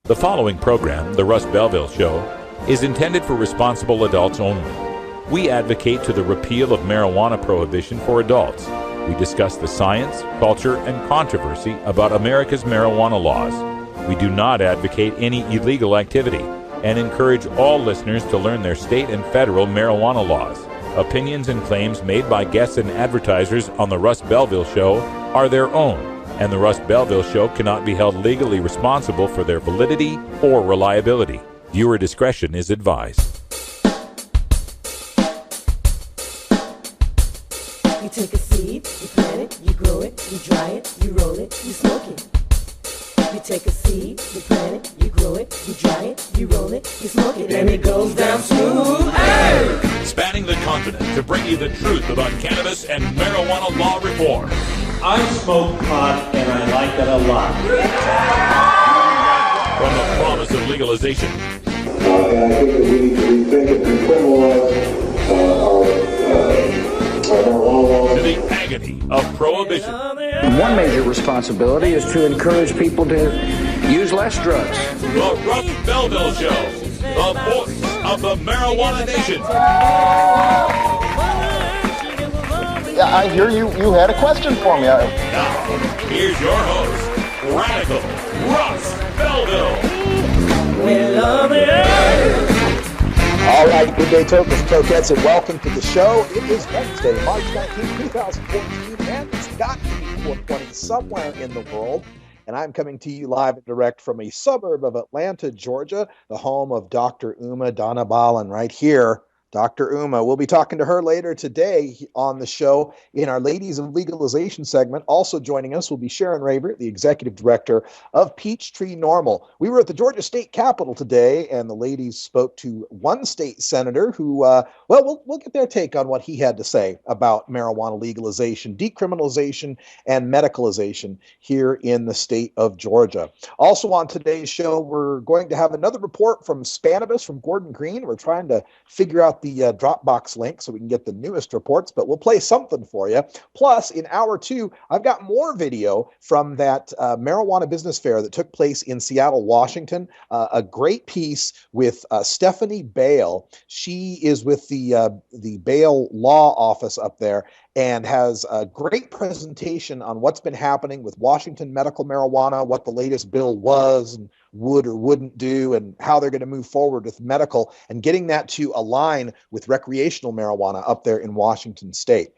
The following program, The Russ Belville Show, is intended for responsible adults only. We advocate to the repeal of marijuana prohibition for adults. We discuss the science, culture, and controversy about America's marijuana laws. We do not advocate any illegal activity and encourage all listeners to learn their state and federal marijuana laws. Opinions and claims made by guests and advertisers on The Russ Belville Show are their own, and The Russ Belville Show cannot be held legally responsible for their validity or reliability. Viewer discretion is advised. You take a seed, you plant it, you grow it, you dry it, you roll it, you smoke it. You take a seed, you plant it, you grow it, you dry it, you roll it, you smoke it, and it goes down smooth. Hey! Spanning the continent to bring you the truth about cannabis and marijuana law reform. I smoke pot and I like it a lot. From the promise of legalization. And I think that we need to rethink and decriminalize our marijuana laws. To the agony of prohibition. One major responsibility is to encourage people to use less drugs. The Russ Belville Show, the voice of the marijuana nation. Yeah, I hear you had a question for me. Now, here's your host, Radical Russ Belville. We love it. All right, good day, Tokers, Tokettes, and welcome to the show. It is Wednesday, March 19, 2014, and it's got to be 420 somewhere in the world. And I'm coming to you live and direct from a suburb of Atlanta, Georgia, the home of Dr. Dhalabalan right here. Dr. Uma. We'll be talking to her later today on the show in our Ladies of Legalization segment. Also joining us will be Sharon Ravert, the Executive Director of Peachtree NORML. We were at the Georgia State Capitol today, and the ladies spoke to one state senator who, we'll get their take on what he had to say about marijuana legalization, decriminalization, and medicalization here in the state of Georgia. Also on today's show, we're going to have another report from Spanibus from Gordon Green. We're trying to figure out the Dropbox link so we can get the newest reports, but we'll play something for you. Plus, in hour two, I've got more video from that marijuana business fair that took place in Seattle, Washington. A great piece with Stephanie Bale. She is with the Bale Law Office up there and has a great presentation on what's been happening with Washington medical marijuana, what the latest bill was and would or wouldn't do, and how they're going to move forward with medical and getting that to align with recreational marijuana up there in Washington state.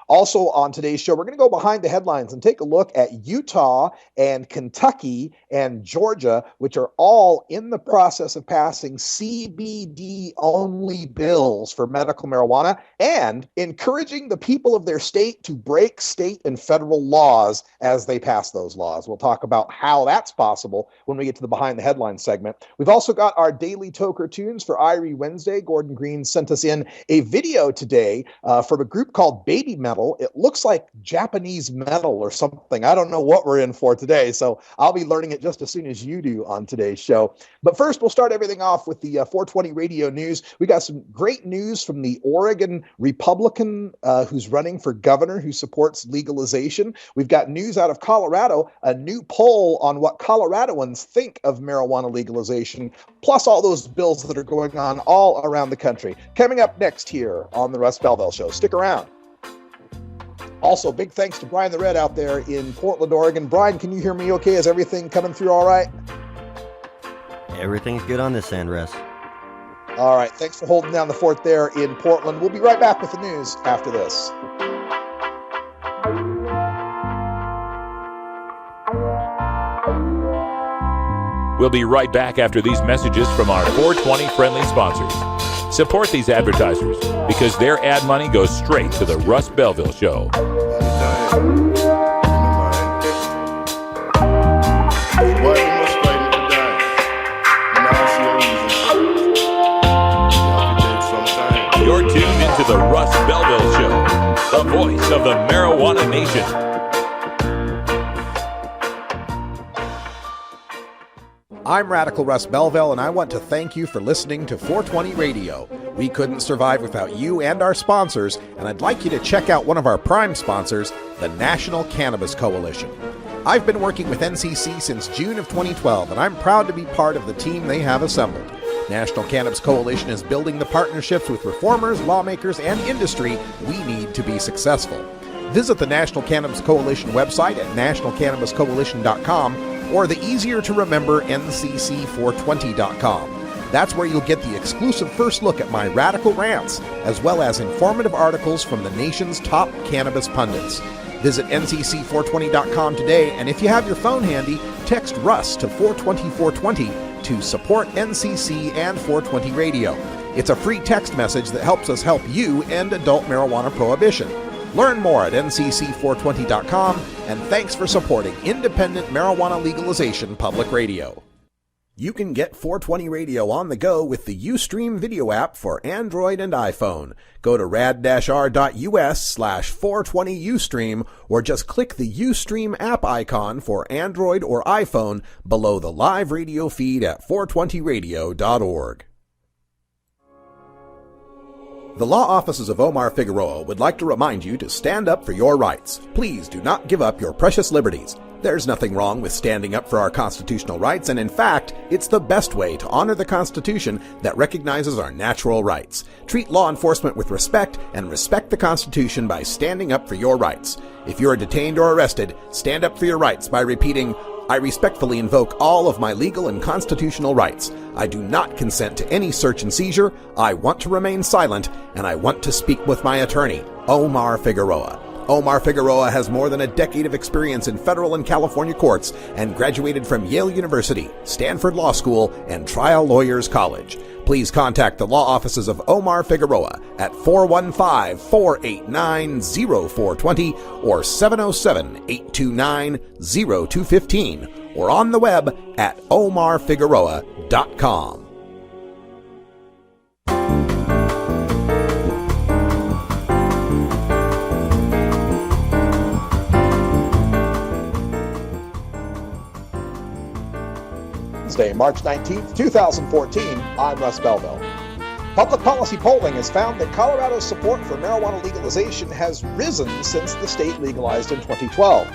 Also on today's show, we're going to go behind the headlines and take a look at Utah and Kentucky and Georgia, which are all in the process of passing CBD-only bills for medical marijuana and encouraging the people of their state to break state and federal laws as they pass those laws. We'll talk about how that's possible when we get to the Behind the Headlines segment. We've also got our daily Toker Tunes for Irie Wednesday. Gordon Green sent us in a video today from a group called Baby Metal. It looks like Japanese metal or something. I don't know what we're in for today, so I'll be learning it just as soon as you do on today's show. But first, we'll start everything off with the 420 radio news. We got some great news from the Oregon Republican who's running for governor, who supports legalization. We've got news out of Colorado, a new poll on what Coloradoans think of marijuana legalization, plus all those bills that are going on all around the country. Coming up next here on the Russ Belville Show. Stick around. Also, big thanks to Brian the Red out there in Portland, Oregon. Brian, can you hear me okay? Is everything coming through all right? Everything's good on this end, Russ. All right. Thanks for holding down the fort there in Portland. We'll be right back with the news after this. We'll be right back after these messages from our 420 friendly sponsors. Support these advertisers because their ad money goes straight to the Russ Belville Show. You're tuned into the Russ Belville Show, the voice of the marijuana nation. I'm Radical Russ Belville, and I want to thank you for listening to 420 Radio. We couldn't survive without you and our sponsors, and I'd like you to check out one of our prime sponsors, the National Cannabis Coalition. I've been working with NCC since June of 2012, and I'm proud to be part of the team they have assembled. National Cannabis Coalition is building the partnerships with reformers, lawmakers, and industry we need to be successful. Visit the National Cannabis Coalition website at nationalcannabiscoalition.com or the easier-to-remember ncc420.com. That's where you'll get the exclusive first look at my radical rants, as well as informative articles from the nation's top cannabis pundits. Visit ncc420.com today, and if you have your phone handy, text Russ to 420-420 to support NCC and 420 Radio. It's a free text message that helps us help you end adult marijuana prohibition. Learn more at ncc420.com, and thanks for supporting independent marijuana legalization public radio. You can get 420 Radio on the go with the Ustream video app for Android and iPhone. Go to rad-r.us/420Ustream or just click the Ustream app icon for Android or iPhone below the live radio feed at 420radio.org. The law offices of Omar Figueroa would like to remind you to stand up for your rights. Please do not give up your precious liberties. There's nothing wrong with standing up for our constitutional rights, and in fact, it's the best way to honor the Constitution that recognizes our natural rights. Treat law enforcement with respect and respect the Constitution by standing up for your rights. If you are detained or arrested, stand up for your rights by repeating, "I respectfully invoke all of my legal and constitutional rights. I do not consent to any search and seizure. I want to remain silent, and I want to speak with my attorney, Omar Figueroa." Omar Figueroa has more than a decade of experience in federal and California courts and graduated from Yale University, Stanford Law School, and Trial Lawyers College. Please contact the law offices of Omar Figueroa at 415-489-0420 or 707-829-0215 or on the web at omarfigueroa.com. Wednesday, March 19th, 2014. I'm Russ Belville. Public policy polling has found that Colorado's support for marijuana legalization has risen since the state legalized in 2012.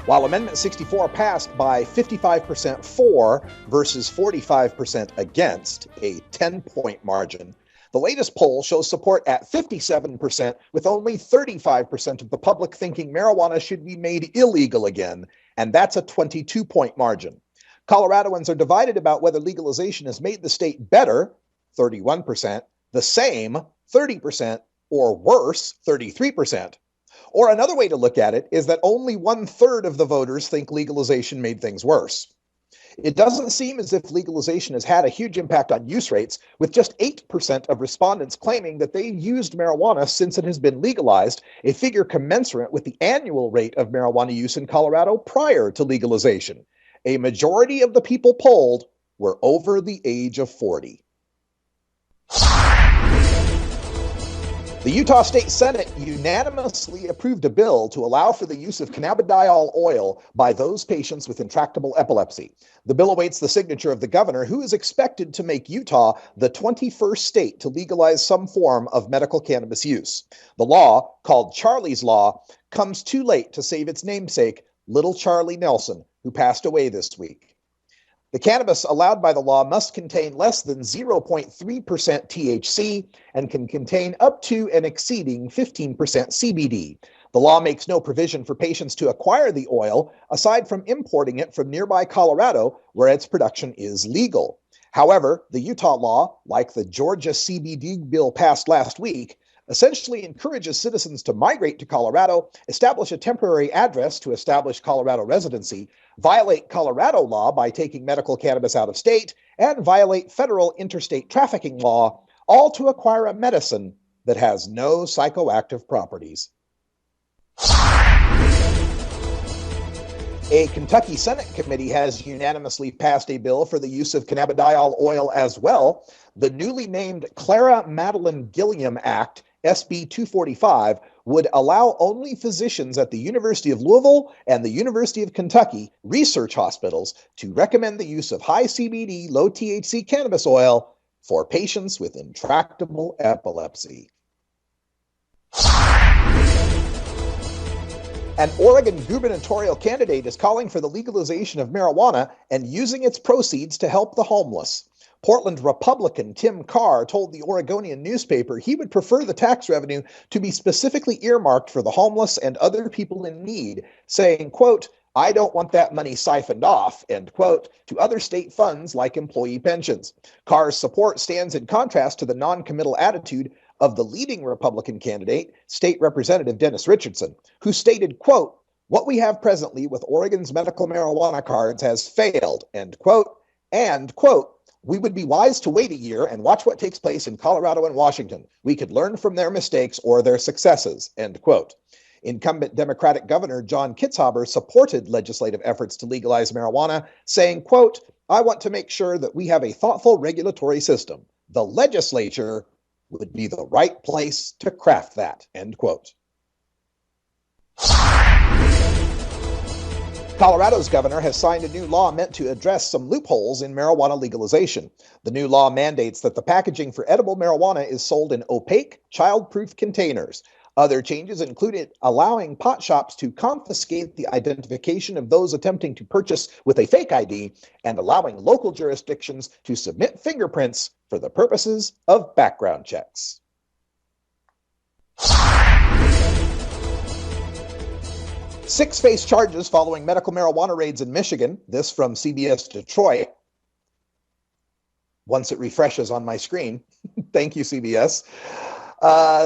While Amendment 64 passed by 55% for versus 45% against, a 10-point margin, the latest poll shows support at 57%, with only 35% of the public thinking marijuana should be made illegal again, and that's a 22-point margin. Coloradoans are divided about whether legalization has made the state better, 31%, the same, 30%, or worse, 33%. Or another way to look at it is that only 1/3 of the voters think legalization made things worse. It doesn't seem as if legalization has had a huge impact on use rates, with just 8% of respondents claiming that they've used marijuana since it has been legalized, a figure commensurate with the annual rate of marijuana use in Colorado prior to legalization. A majority of the people polled were over the age of 40. The Utah State Senate unanimously approved a bill to allow for the use of cannabidiol oil by those patients with intractable epilepsy. The bill awaits the signature of the governor, who is expected to make Utah the 21st state to legalize some form of medical cannabis use. The law, called Charlie's Law, comes too late to save its namesake, Little Charlie Nelson, who passed away this week. The cannabis allowed by the law must contain less than 0.3% THC and can contain up to and exceeding 15% CBD. The law makes no provision for patients to acquire the oil, aside from importing it from nearby Colorado, where its production is legal. However, the Utah law, like the Georgia CBD bill passed last week, essentially encourages citizens to migrate to Colorado, establish a temporary address to establish Colorado residency, violate Colorado law by taking medical cannabis out of state, and violate federal interstate trafficking law, all to acquire a medicine that has no psychoactive properties. A Kentucky Senate committee has unanimously passed a bill for the use of cannabidiol oil as well. The newly named Clara Madeline Gilliam Act, SB 245, would allow only physicians at the University of Louisville and the University of Kentucky research hospitals to recommend the use of high CBD, low THC cannabis oil for patients with intractable epilepsy. An Oregon gubernatorial candidate is calling for the legalization of marijuana and using its proceeds to help the homeless. Portland Republican Tim Carr told the Oregonian newspaper he would prefer the tax revenue to be specifically earmarked for the homeless and other people in need, saying, quote, "I don't want that money siphoned off," end quote, to other state funds like employee pensions. Carr's support stands in contrast to the non-committal attitude of the leading Republican candidate, State Representative Dennis Richardson, who stated, quote, "What we have presently with Oregon's medical marijuana cards has failed," end quote, and, quote, "We would be wise to wait a year and watch what takes place in Colorado and Washington. We could learn from their mistakes or their successes," end quote. Incumbent Democratic Governor John Kitzhaber supported legislative efforts to legalize marijuana, saying, quote, "I want to make sure that we have a thoughtful regulatory system. The legislature would be the right place to craft that," end quote. Colorado's governor has signed a new law meant to address some loopholes in marijuana legalization. The new law mandates that the packaging for edible marijuana is sold in opaque, child-proof containers. Other changes included allowing pot shops to confiscate the identification of those attempting to purchase with a fake ID and allowing local jurisdictions to submit fingerprints for the purposes of background checks. Six face charges following medical marijuana raids in Michigan. This from CBS Detroit. Once it refreshes on my screen. Thank you, CBS.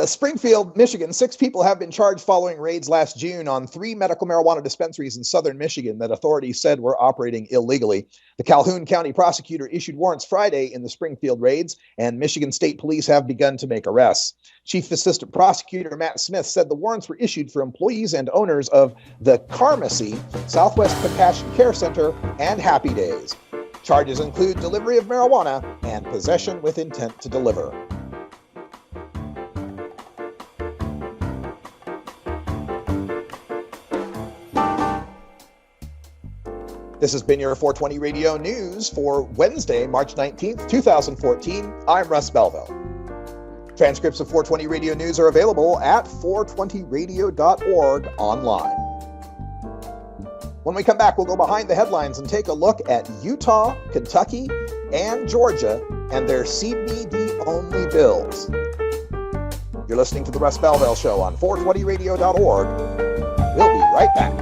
Springfield, Michigan, 6 people have been charged following raids last June on 3 medical marijuana dispensaries in southern Michigan that authorities said were operating illegally. The Calhoun County prosecutor issued warrants Friday in the Springfield raids, and Michigan State Police have begun to make arrests. Chief Assistant Prosecutor Matt Smith said the warrants were issued for employees and owners of the Pharmacy, Southwest Compassion Care Center, and Happy Days. Charges include delivery of marijuana and possession with intent to deliver. This has been your 420 Radio News for Wednesday, March 19th, 2014. I'm Russ Belville. Transcripts of 420 Radio News are available at 420radio.org online. When we come back, we'll go behind the headlines and take a look at Utah, Kentucky, and Georgia and their CBD-only bills. You're listening to The Russ Belville Show on 420radio.org. We'll be right back.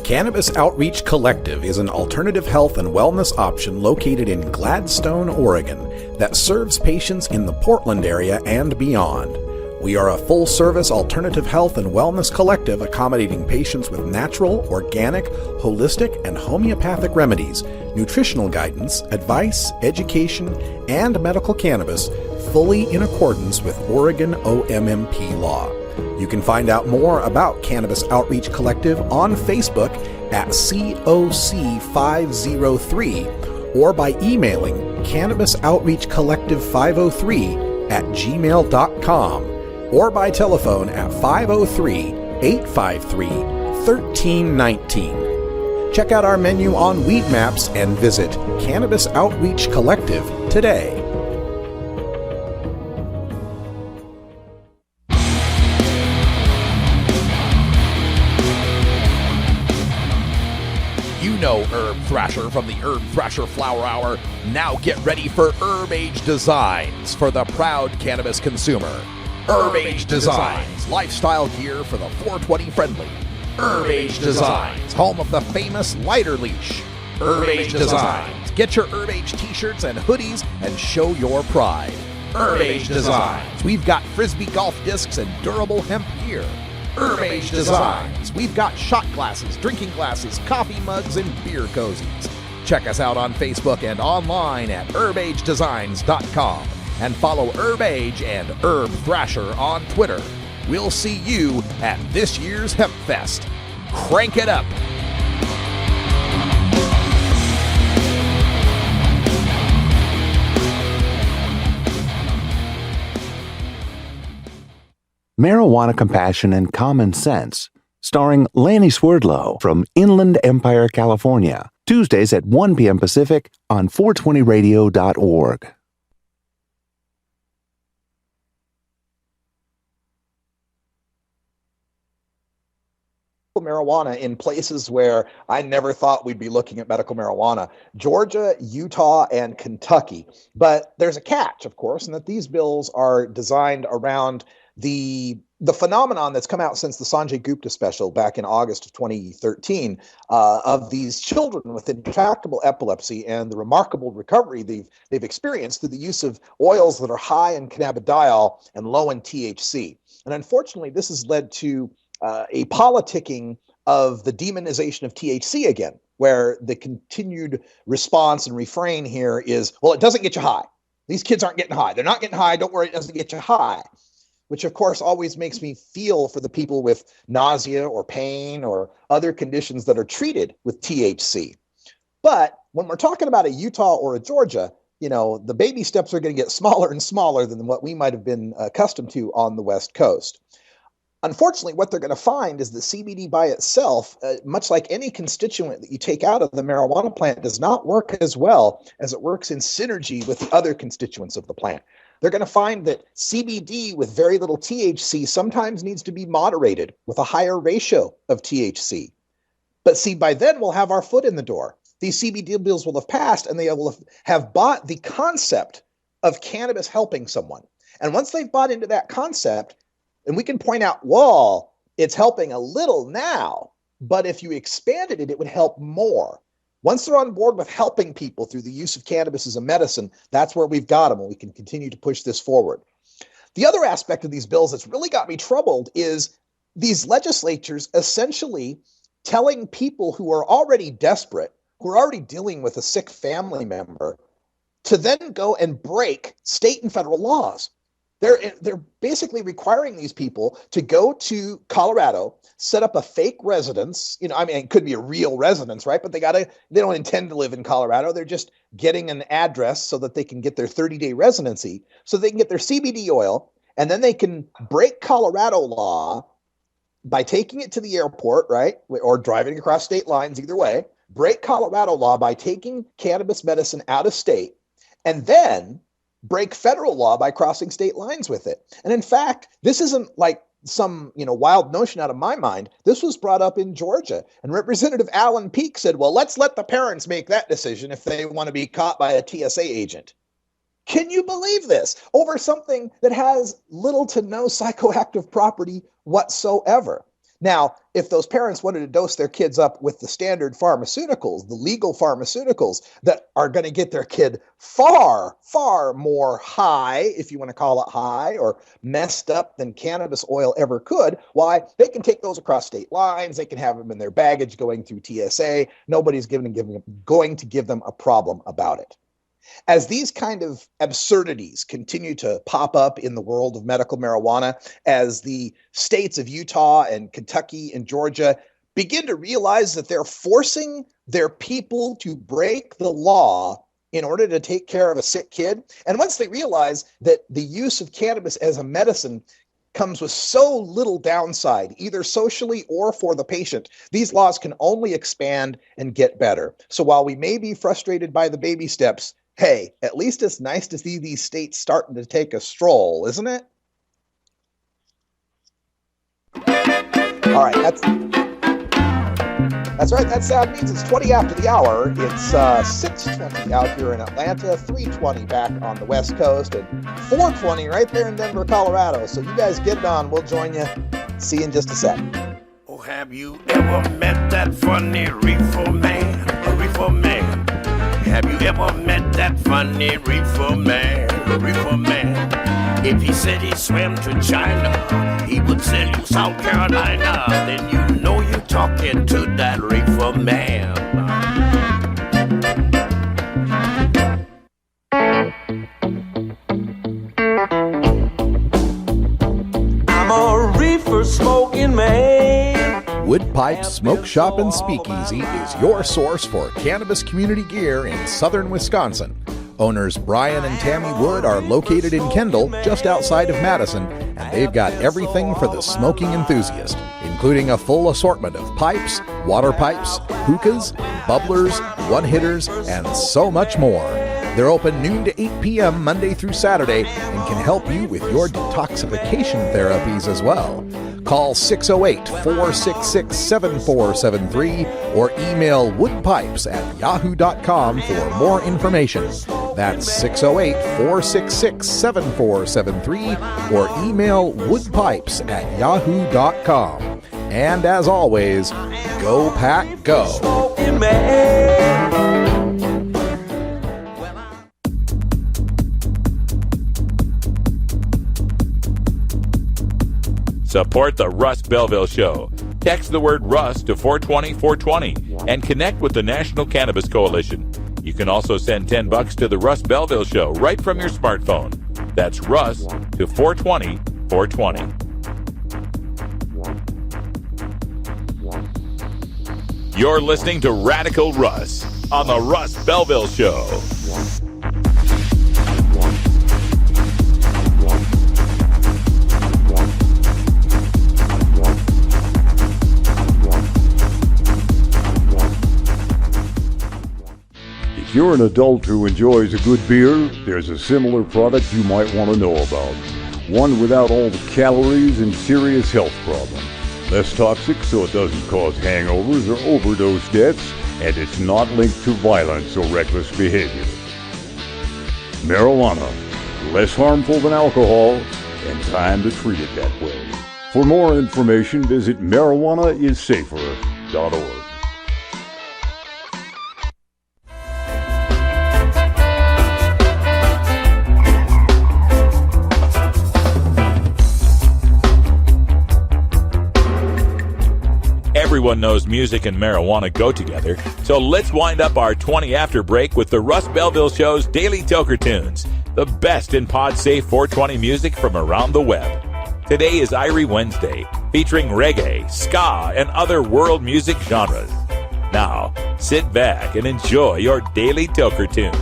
Cannabis Outreach Collective is an alternative health and wellness option located in Gladstone, Oregon, that serves patients in the Portland area and beyond. We are a full-service alternative health and wellness collective accommodating patients with natural, organic, holistic, and homeopathic remedies, nutritional guidance, advice, education, and medical cannabis, fully in accordance with Oregon OMMP law. You can find out more about Cannabis Outreach Collective on Facebook at COC503 or by emailing cannabisoutreachcollective503@gmail.com or by telephone at 503-853-1319. Check out our menu on Weed Maps and visit Cannabis Outreach Collective today. You know Herb Thrasher from the Herb Thrasher Flower Hour. Now get ready for Herb Age Designs for the proud cannabis consumer. Herb Age Designs, lifestyle gear for the 420 friendly. Herb Age Designs, home of the famous lighter leash. Herb Age Designs, get your Herb Age t-shirts and hoodies and show your pride. Herb Age Designs, we've got frisbee golf discs and durable hemp gear. Herb Age Designs, we've got shot glasses, drinking glasses, coffee mugs, and beer cozies. Check us out on Facebook and online at herbagedesigns.com and follow Herb Age and Herb Thrasher on Twitter. We'll see you at this year's Hemp Fest. Crank it up! Marijuana Compassion and Common Sense, starring Lanny Swerdlow from Inland Empire, California. Tuesdays at 1 p.m. Pacific on 420radio.org. Marijuana in places where I never thought we'd be looking at medical marijuana: Georgia, Utah, and Kentucky. But there's a catch, of course, in that these bills are designed around the phenomenon that's come out since the Sanjay Gupta special back in August of 2013 of these children with intractable epilepsy and the remarkable recovery they've experienced through the use of oils that are high in cannabidiol and low in THC. And unfortunately, this has led to a politicking of the demonization of THC again, where the continued response and refrain here is, well, it doesn't get you high. These kids aren't getting high. They're not getting high. Don't worry, it doesn't get you high. Which, of course, always makes me feel for the people with nausea or pain or other conditions that are treated with THC. But when we're talking about a Utah or a Georgia, the baby steps are going to get smaller and smaller than what we might have been accustomed to on the West Coast. Unfortunately, what they're going to find is that CBD by itself, much like any constituent that you take out of the marijuana plant, does not work as well as it works in synergy with the other constituents of the plant. They're going to find that CBD with very little THC sometimes needs to be moderated with a higher ratio of THC. But see, by then we'll have our foot in the door. These CBD bills will have passed and they will have bought the concept of cannabis helping someone. And once they've bought into that concept, and we can point out, well, it's helping a little now, but if you expanded it, it would help more. Once they're on board with helping people through the use of cannabis as a medicine, that's where we've got them, and we can continue to push this forward. The other aspect of these bills that's really got me troubled is these legislatures essentially telling people who are already desperate, who are already dealing with a sick family member, to then go and break state and federal laws. They're basically requiring these people to go to Colorado, set up a fake residence. It could be a real residence, right? But they don't intend to live in Colorado. They're just getting an address so that they can get their 30-day residency, so they can get their CBD oil, and then they can break Colorado law by taking it to the airport, right? Or driving across state lines, either way. Break Colorado law by taking cannabis medicine out of state, and then break federal law by crossing state lines with it. And in fact, this isn't like some wild notion out of my mind. This was brought up in Georgia, and Representative Alan Peake said, well, let's let the parents make that decision if they want to be caught by a TSA agent. Can you believe this? Over something that has little to no psychoactive property whatsoever. Now, if those parents wanted to dose their kids up with the standard pharmaceuticals, the legal pharmaceuticals that are going to get their kid far, far more high, if you want to call it high, or messed up than cannabis oil ever could, why, they can take those across state lines. They can have them in their baggage going through TSA. Nobody's going to give them a problem about it. As these kind of absurdities continue to pop up in the world of medical marijuana, as the states of Utah and Kentucky and Georgia begin to realize that they're forcing their people to break the law in order to take care of a sick kid, and once they realize that the use of cannabis as a medicine comes with so little downside, either socially or for the patient, these laws can only expand and get better. So while we may be frustrated by the baby steps, hey, at least it's nice to see these states starting to take a stroll, isn't it? All right, that's right. That sound means it's 20 after the hour. It's 6:20 out here in Atlanta, 3:20 back on the West Coast, and 4:20 right there in Denver, Colorado. So you guys get it on. We'll join you. See you in just a sec. Oh, have you ever met that funny reefer man? A reefer man. Have you ever met that funny reefer man? A reefer man. If he said he swam to China, he would sell you South Carolina. Then you know you're talking to that reefer man. I'm a reefer smoking man. Wood Pipe Smoke Shop and Speakeasy is your source for cannabis community gear in southern Wisconsin. Owners Brian and Tammy Wood are located in Kendall, just outside of Madison, and they've got everything for the smoking enthusiast, including a full assortment of pipes, water pipes, hookahs, bubblers, one-hitters, and so much more. They're open noon to 8 p.m. Monday through Saturday and can help you with your detoxification therapies as well. Call 608-466-7473 or email woodpipes@yahoo.com for more information. That's 608-466-7473 or email woodpipes@yahoo.com. And as always, go pack go. Support the Russ Belville Show. Text the word Russ to 420-420 and connect with the National Cannabis Coalition. You can also send $10 to the Russ Belville Show right from your smartphone. That's Russ to 420-420. You're listening to Radical Russ on the Russ Belville Show. If you're an adult who enjoys a good beer, there's a similar product you might want to know about. One without all the calories and serious health problems. Less toxic so it doesn't cause hangovers or overdose deaths, and it's not linked to violence or reckless behavior. Marijuana. Less harmful than alcohol, and time to treat it that way. For more information, visit marijuanaissafer.org. Everyone knows music and marijuana go together, so let's wind up our 20 after break with the Russ Belville Show's Daily Toker Tunes, the best in pod-safe 420 music from around the web. Today is Irie Wednesday, featuring reggae, ska, and other world music genres. Now, sit back and enjoy your Daily Toker Tunes.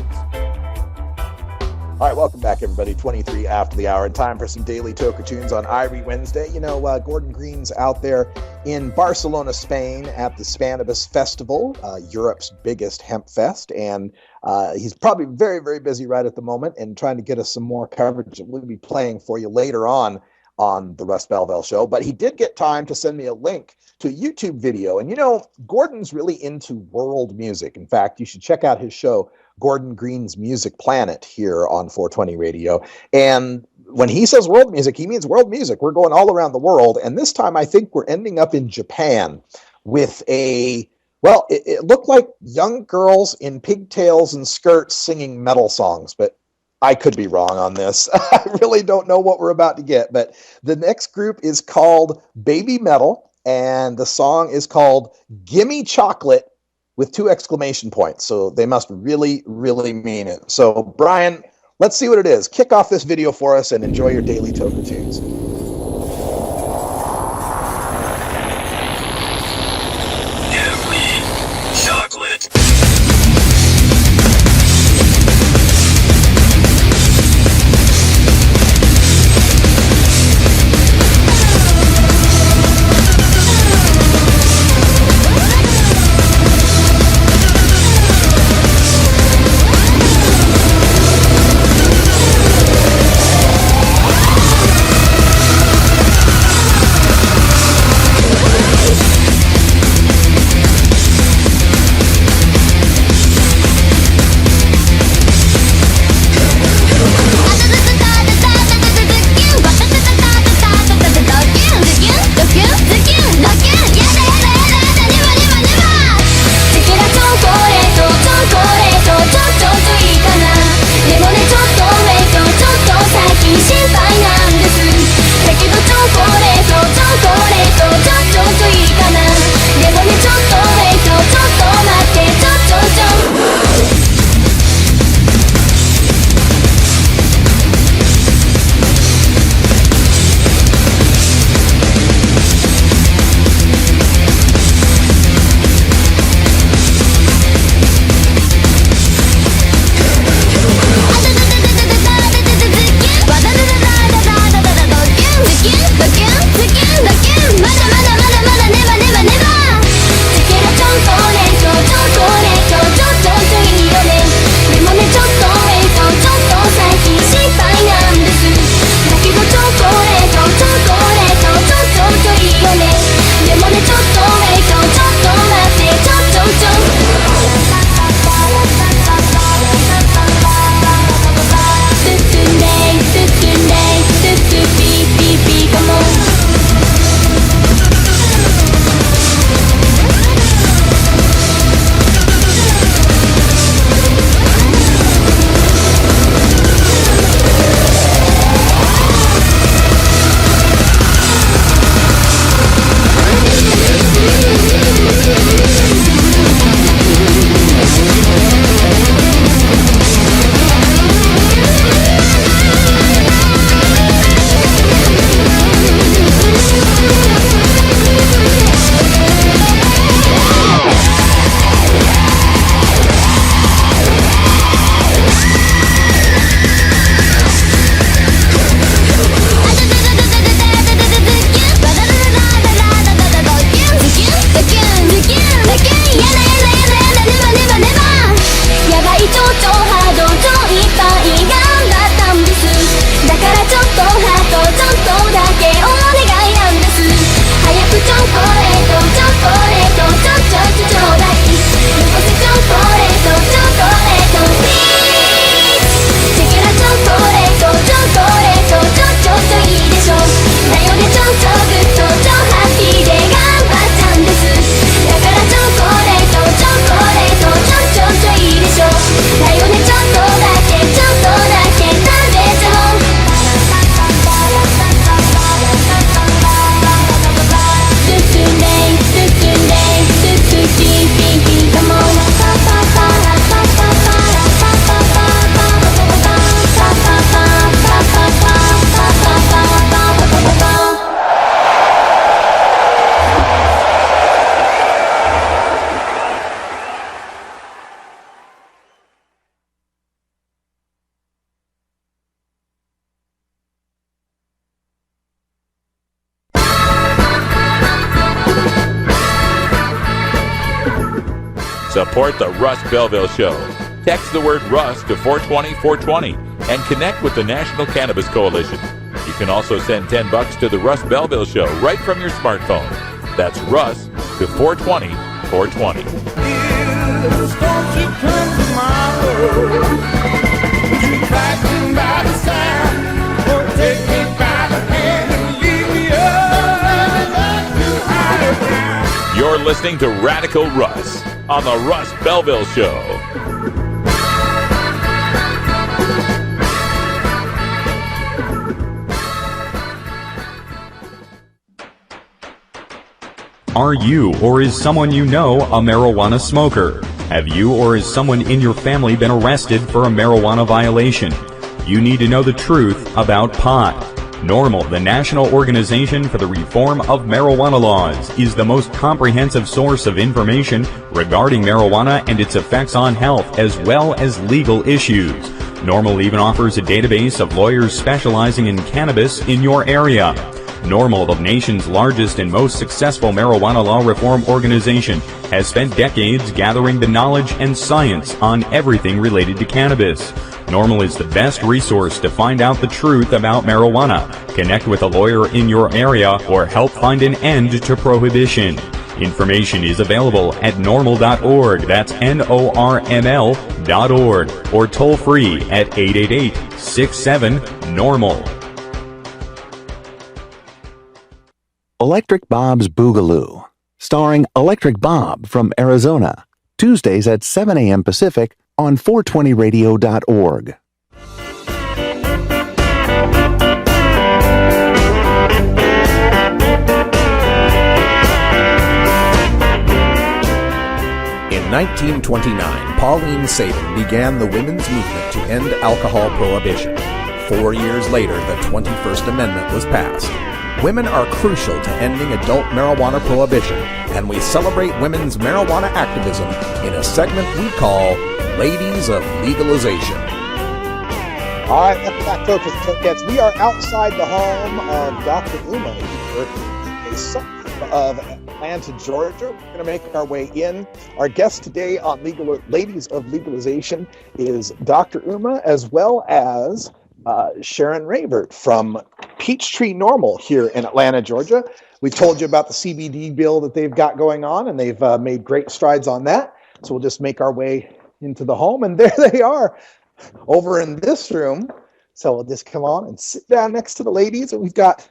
All right, welcome back, everybody. 23 after the hour, and time for some Daily Toker Tunes on Irie Wednesday. You know, Gordon Green's out there in Barcelona, Spain at the Spannabis Festival, Europe's biggest hemp fest, and he's probably very, very busy right at the moment and trying to get us some more coverage that we'll be playing for you later on the Russ Belville Show. But he did get time to send me a link to a YouTube video, and you know, Gordon's really into world music. In fact, you should check out his show, Gordon Green's Music Planet, here on 420 Radio. And when he says world music, he means world music. We're going all around the world. And this time, I think we're ending up in Japan with it looked like young girls in pigtails and skirts singing metal songs, but I could be wrong on this. I really don't know what we're about to get. But the next group is called Baby Metal, and the song is called Gimme Chocolate, with 2 exclamation points. So they must really, really mean it. So, Brian, let's see what it is. Kick off this video for us and enjoy your Daily Toker Tunes. Chocolate. Support the Russ Belville Show. Text the word Russ to 420-420 and connect with the National Cannabis Coalition. You can also send $10 to the Russ Belville Show right from your smartphone. That's Russ to 420-420. You're listening to Radical Russ on the Russ Belville Show. Are you or is someone you know a marijuana smoker? Have you or is someone in your family been arrested for a marijuana violation? You need to know the truth about pot. NORML, the National Organization for the Reform of Marijuana Laws, is the most comprehensive source of information regarding marijuana and its effects on health, as well as legal issues. NORML even offers a database of lawyers specializing in cannabis in your area. NORML, the nation's largest and most successful marijuana law reform organization, has spent decades gathering the knowledge and science on everything related to cannabis. NORML is the best resource to find out the truth about marijuana, connect with a lawyer in your area, or help find an end to prohibition. Information is available at norml.org, that's NORML.org, or toll free at 888-67-NORML. Electric Bob's Boogaloo, starring Electric Bob from Arizona, Tuesdays at 7 a.m. Pacific on 420radio.org. In 1929, Pauline Sabin began the women's movement to end alcohol prohibition. 4 years later, the 21st Amendment was passed. Women are crucial to ending adult marijuana prohibition, and we celebrate women's marijuana activism in a segment we call Ladies of Legalization. All right, welcome back, folks. We are outside the home of Dr. Uma here, a suburb of Atlanta, Georgia. We're going to make our way in. Our guest today on Ladies of Legalization is Dr. Uma, as well as Sharon Ravert from Peachtree NORML here in Atlanta, Georgia. We told you about the CBD bill that they've got going on, and they've made great strides on that. So we'll just make our way into the home, and there they are over in this room. So we'll just come on and sit down next to the ladies, and we've got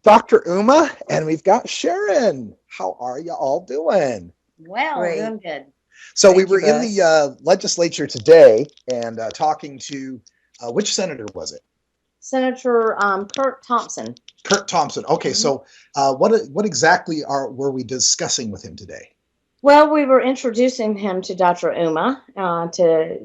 Dr. Uma and we've got Sharon. How are you all doing? Well, doing good. So we were in the legislature today and talking to which senator was it? Senator Kurt Thompson. Kurt Thompson. Okay, so what exactly were we discussing with him today? Well, we were introducing him to Dr. Uma to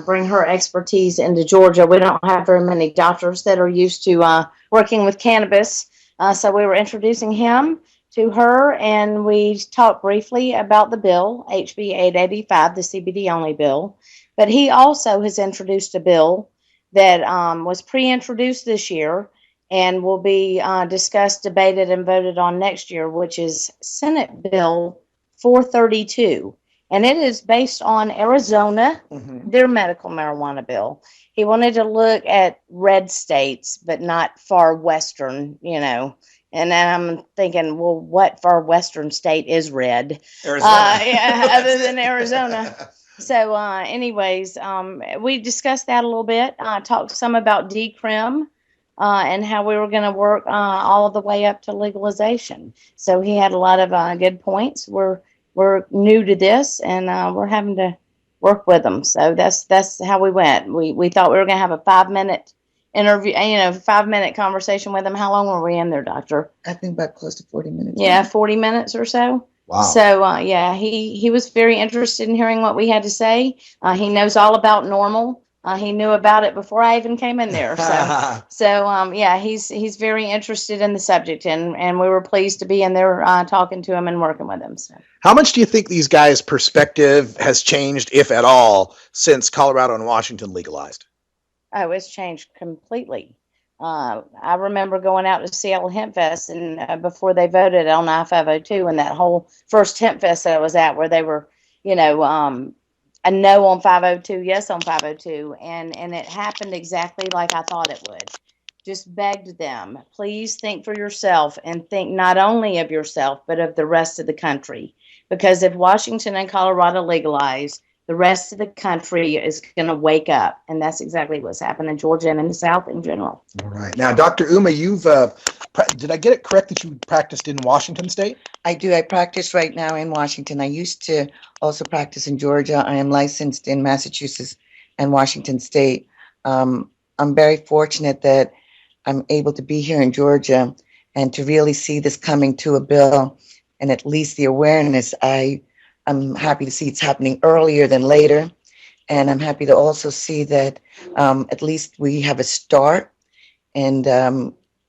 bring her expertise into Georgia. We don't have very many doctors that are used to working with cannabis, so we were introducing him to her, and we talked briefly about the bill, HB 885, the CBD-only bill. But he also has introduced a bill that was pre-introduced this year and will be discussed, debated, and voted on next year, which is Senate Bill 432. And it is based on Arizona, their medical marijuana bill. He wanted to look at red states, but not far western, And then I'm thinking, well, what far western state is red? Arizona. Other than Arizona. So anyways, we discussed that a little bit. Talked some about decrim and how we were going to work all the way up to legalization. So he had a lot of good points. We're new to this, and we're having to work with them. So that's how we went. We thought we were going to have a 5-minute interview, 5-minute conversation with him. How long were we in there, Doctor? I think about close to 40 minutes. Yeah, 40 minutes or so. Wow. So, he was very interested in hearing what we had to say. He knows all about NORML. He knew about it before I even came in there. He's very interested in the subject, and we were pleased to be in there talking to him and working with him. So. How much do you think these guys' perspective has changed, if at all, since Colorado and Washington legalized? Oh, it's changed completely. I remember going out to Seattle Hemp Fest and before they voted on I-502 and that whole first Hemp Fest that I was at where they were a no on 502, yes on 502, and it happened exactly like I thought it would. Just begged them, please think for yourself and think not only of yourself but of the rest of the country, because if Washington and Colorado legalize, the rest of the country is going to wake up, and that's exactly what's happened in Georgia and in the South in general. All right. Now, Dr. Uma, you've did I get it correct that you practiced in Washington State? I do. I practice right now in Washington. I used to also practice in Georgia. I am licensed in Massachusetts and Washington State. I'm very fortunate that I'm able to be here in Georgia and to really see this coming to a bill and at least the awareness. I'm happy to see it's happening earlier than later. And I'm happy to also see that at least we have a start, and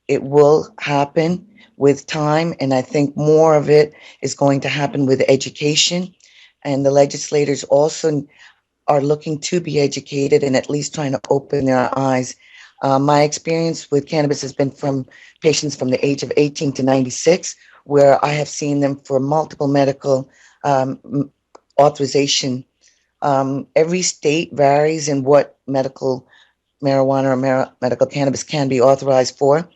it will happen with time. And I think more of it is going to happen with education. And the legislators also are looking to be educated and at least trying to open their eyes. My experience with cannabis has been from patients from the age of 18 to 96, where I have seen them for multiple medical authorization. Every state varies in what medical marijuana or medical cannabis can be authorized for.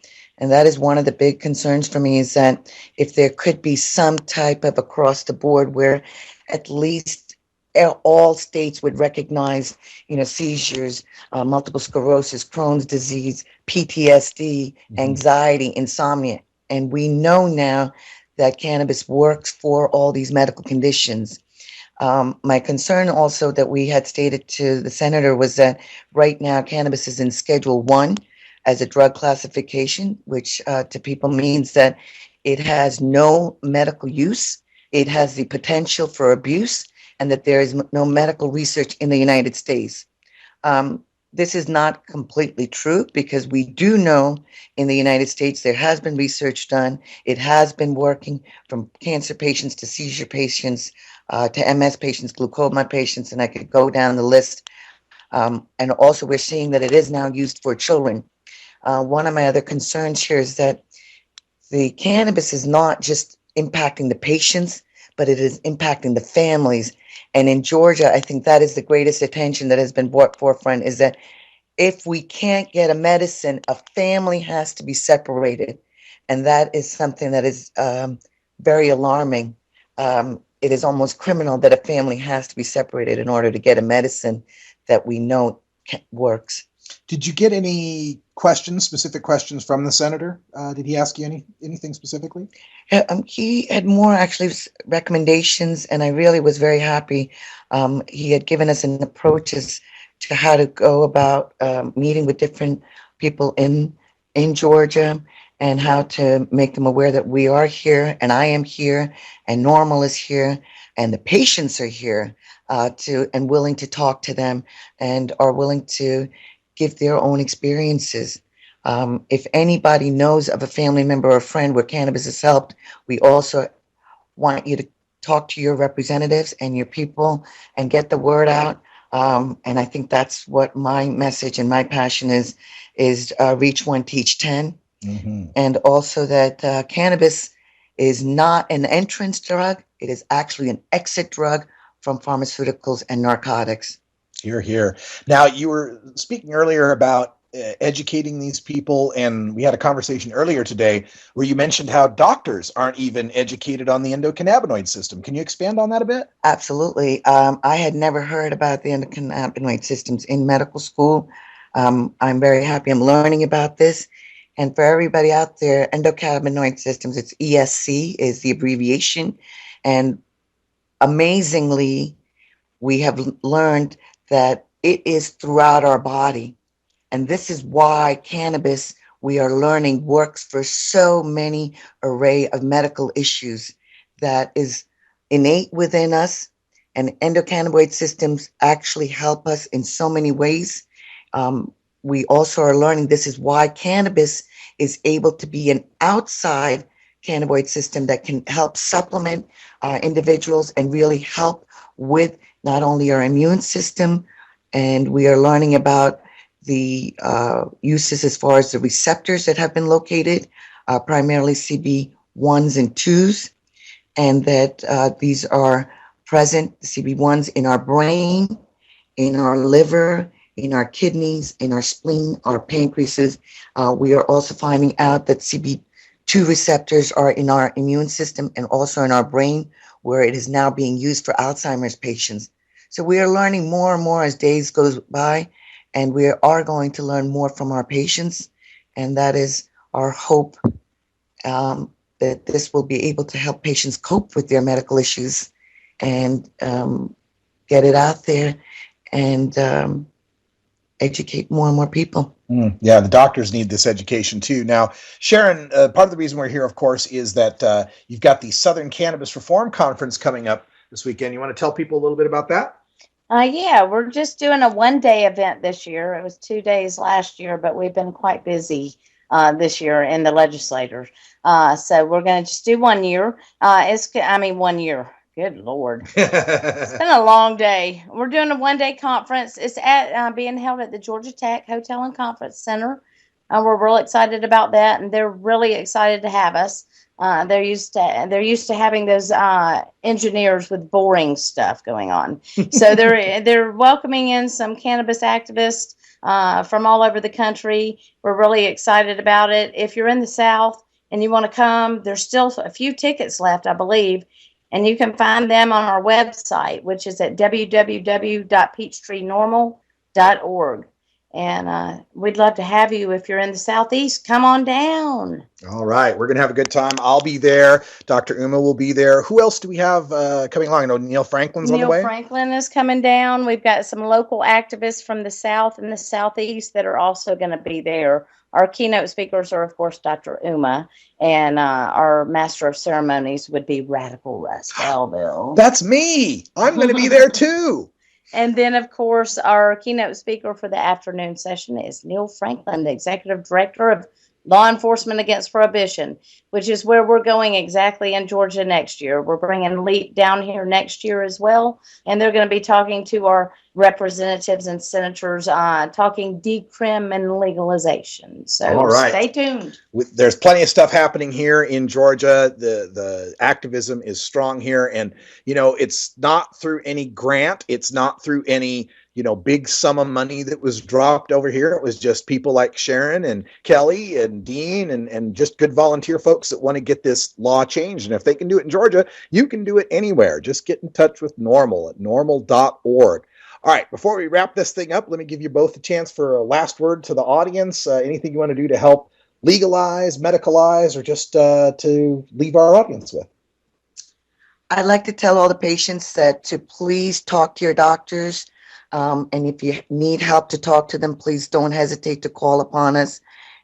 And that is one of the big concerns for me, is that if there could be some type of across the board where at least all states would recognize, seizures, multiple sclerosis, Crohn's disease, PTSD, anxiety, insomnia. And we know now that cannabis works for all these medical conditions. My concern also that we had stated to the senator was that right now cannabis is in Schedule 1 as a drug classification, which to people means that it has no medical use, it has the potential for abuse, and that there is no medical research in the United States. This is not completely true, because we do know in the United States there has been research done. It has been working from cancer patients to seizure patients to MS patients, glaucoma patients, and I could go down the list. And also we're seeing that it is now used for children. One of my other concerns here is that the cannabis is not just impacting the patients, but it is impacting the families. And in Georgia, I think that is the greatest attention that has been brought forefront, is that if we can't get a medicine, a family has to be separated. And that is something that is very alarming. It is almost criminal that a family has to be separated in order to get a medicine that we know works. Did you get any specific questions from the senator? Did he ask you anything specifically? He had more actually recommendations, and I really was very happy. He had given us an approach as to how to go about meeting with different people in Georgia, and how to make them aware that we are here, and I am here, and Normal is here, and the patients are here and willing to talk to them, and are willing to give their own experiences. If anybody knows of a family member or a friend where cannabis has helped, we also want you to talk to your representatives and your people and get the word out. And I think that's what my message and my passion is reach one, teach 10. Mm-hmm. And also that cannabis is not an entrance drug. It is actually an exit drug from pharmaceuticals and narcotics. Hear, hear. Now, you were speaking earlier about educating these people, and we had a conversation earlier today where you mentioned how doctors aren't even educated on the endocannabinoid system. Can you expand on that a bit? Absolutely. I had never heard about the endocannabinoid systems in medical school. I'm very happy I'm learning about this. And for everybody out there, endocannabinoid systems, it's ESC is the abbreviation. And amazingly, we have learned that it is throughout our body. And this is why cannabis, we are learning, works for so many array of medical issues that is innate within us. And endocannabinoid systems actually help us in so many ways. We also are learning this is why cannabis is able to be an outside cannabinoid system that can help supplement individuals and really help with not only our immune system, and we are learning about the uses as far as the receptors that have been located, primarily CB1s and 2s, and that these are present, the CB1s in our brain, in our liver, in our kidneys, in our spleen, our pancreases. We are also finding out that CB2 receptors are in our immune system and also in our brain, where it is now being used for Alzheimer's patients. So we are learning more and more as days goes by, and we are going to learn more from our patients. And that is our hope, that this will be able to help patients cope with their medical issues and get it out there and educate more and more people. Yeah, the doctors need this education too. Now, Sharon, part of the reason we're here, of course, is that you've got the Southern Cannabis Reform Conference coming up this weekend. You want to tell people a little bit about that? Yeah, we're just doing a one-day event this year. It was 2 days last year, but we've been quite busy this year in the legislators. So we're going to just do 1 year. 1 year. Good Lord. It's been a long day. We're doing a one-day conference. It's being held at the Georgia Tech Hotel and Conference Center. We're real excited about that, and they're really excited to have us. They're used to having those engineers with boring stuff going on. So they're welcoming in some cannabis activists from all over the country. We're really excited about it. If you're in the South and you want to come, there's still a few tickets left, I believe. And you can find them on our website, which is at www.peachtreenormal.org. And we'd love to have you. If you're in the Southeast, come on down. All right. We're going to have a good time. I'll be there. Dr. Uma will be there. Who else do we have coming along? I know Neil Franklin's on the way. Neil Franklin is coming down. We've got some local activists from the South and the Southeast that are also going to be there. Our keynote speakers are, of course, Dr. Uma, and our master of ceremonies would be Radical Russ Belville. That's me. I'm going to be there too. And then, of course, our keynote speaker for the afternoon session is Neil Franklin, the Executive Director of Law Enforcement Against Prohibition, which is where we're going exactly in Georgia next year. We're bringing LEAP down here next year as well, and they're going to be talking to our representatives and senators, talking decrim and legalization. So Stay tuned. There's plenty of stuff happening here in Georgia. The activism is strong here, and it's not through any grant. It's not through any big sum of money that was dropped over here. It was just people like Sharon and Kelly and Dean and just good volunteer folks that want to get this law changed. And if they can do it in Georgia, you can do it anywhere. Just get in touch with NORML at normal.org. All right, before we wrap this thing up, let me give you both a chance for a last word to the audience. Anything you want to do to help legalize, medicalize, or just to leave our audience with? I'd like to tell all the patients that to please talk to your doctors. And if you need help to talk to them, please don't hesitate to call upon us.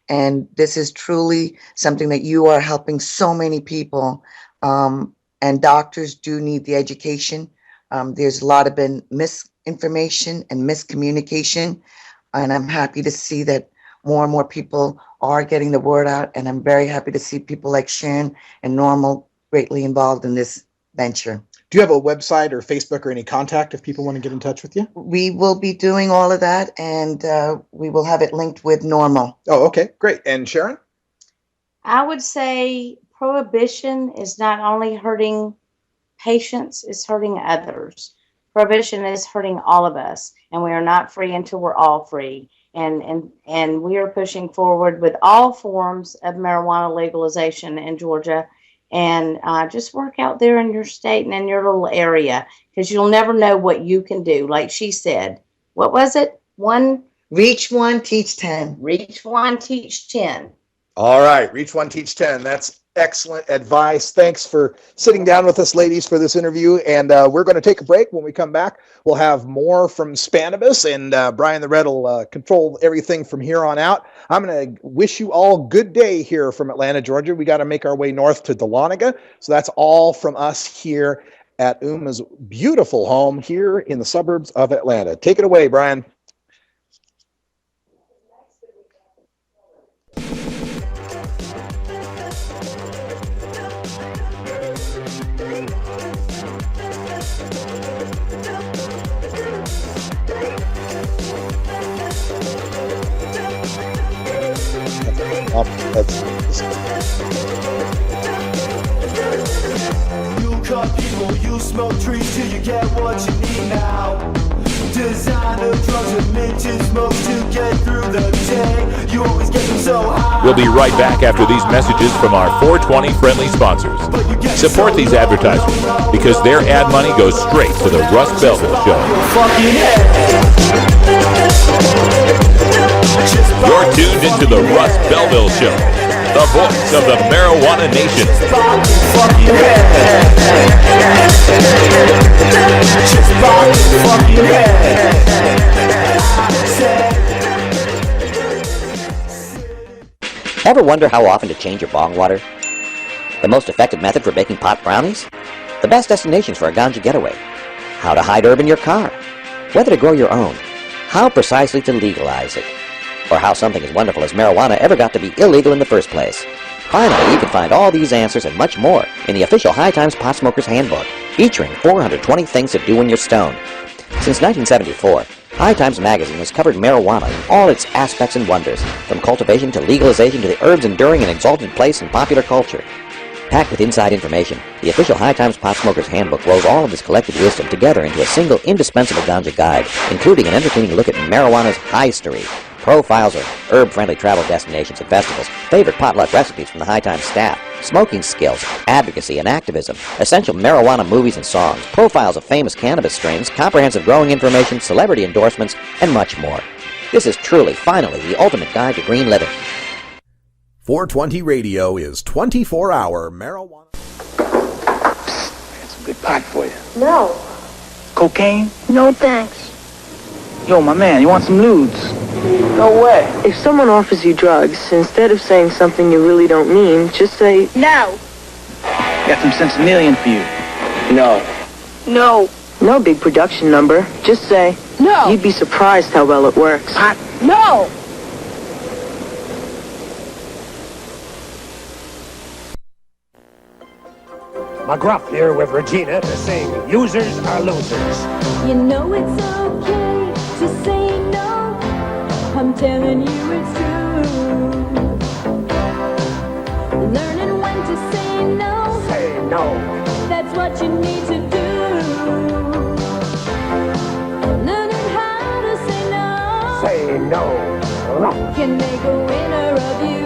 And this is truly something that you are helping so many people. And doctors do need the education. There's a lot of misinformation and miscommunication. And I'm happy to see that more and more people are getting the word out. And I'm very happy to see people like Sharon and NORML greatly involved in this venture. Do you have a website or Facebook or any contact if people want to get in touch with you? We will be doing all of that, and we will have it linked with NORML. Oh, okay, great. And Sharon? I would say prohibition is not only hurting patients, it's hurting others. Prohibition is hurting all of us, and we are not free until we're all free. And we are pushing forward with all forms of marijuana legalization in Georgia. And just work out there in your state and in your little area, because you'll never know what you can do. Like she said, what was it? Reach 1, teach 10. Reach 1, teach 10. All right. Reach 1, teach 10. That's excellent advice. Thanks for sitting down with us, ladies, for this interview. And we're going to take a break. When we come back, we'll have more from Spanibus, and Brian the Red will control everything from here on out. I'm going to wish you all good day here from Atlanta, Georgia. We got to make our way north to Dahlonega. So that's all from us here at Uma's beautiful home here in the suburbs of Atlanta. Take it away, Brian. You cut evil. You smoke trees till you get what you need now. Designer drugs and minted smokes to get through the day. You always get them so high. We'll be right back after these messages from our 420 friendly sponsors. Support these advertisers because their ad money goes straight to the Russ Belville Show. You're tuned into the Russ Belville Show, the voice of the marijuana nation. Ever wonder how often to change your bong water? The most effective method for baking pot brownies? The best destinations for a ganja getaway? How to hide herb in your car? Whether to grow your own? How precisely to legalize it? Or how something as wonderful as marijuana ever got to be illegal in the first place? Finally, you can find all these answers and much more in the official High Times Pot Smoker's Handbook, featuring 420 things to do when you're stoned. Since 1974, High Times magazine has covered marijuana in all its aspects and wonders, from cultivation to legalization to the herb's enduring and exalted place in popular culture. Packed with inside information, the official High Times Pot Smoker's Handbook rolls all of this collected wisdom together into a single indispensable ganja guide, including an entertaining look at marijuana's history, profiles of herb-friendly travel destinations and festivals, favorite potluck recipes from the High Times staff, smoking skills, advocacy and activism, essential marijuana movies and songs, profiles of famous cannabis strains, comprehensive growing information, celebrity endorsements, and much more. This is truly, finally, the ultimate guide to green living. 420 Radio is 24-hour marijuana. Got some good pot for you. No. Cocaine? No thanks. Yo, my man, you want some nudes? No way. If someone offers you drugs, instead of saying something you really don't mean, just say no. Got some centennial for you. No. No. No big production number. Just say no. You'd be surprised how well it works. Pot? No. McGruff here with Regina to sing Users Are Losers. You know it's okay to say no. I'm telling you it's true. Learning when to say no. Say no. That's what you need to do. Learning how to say no. Say no. Can make a winner of you.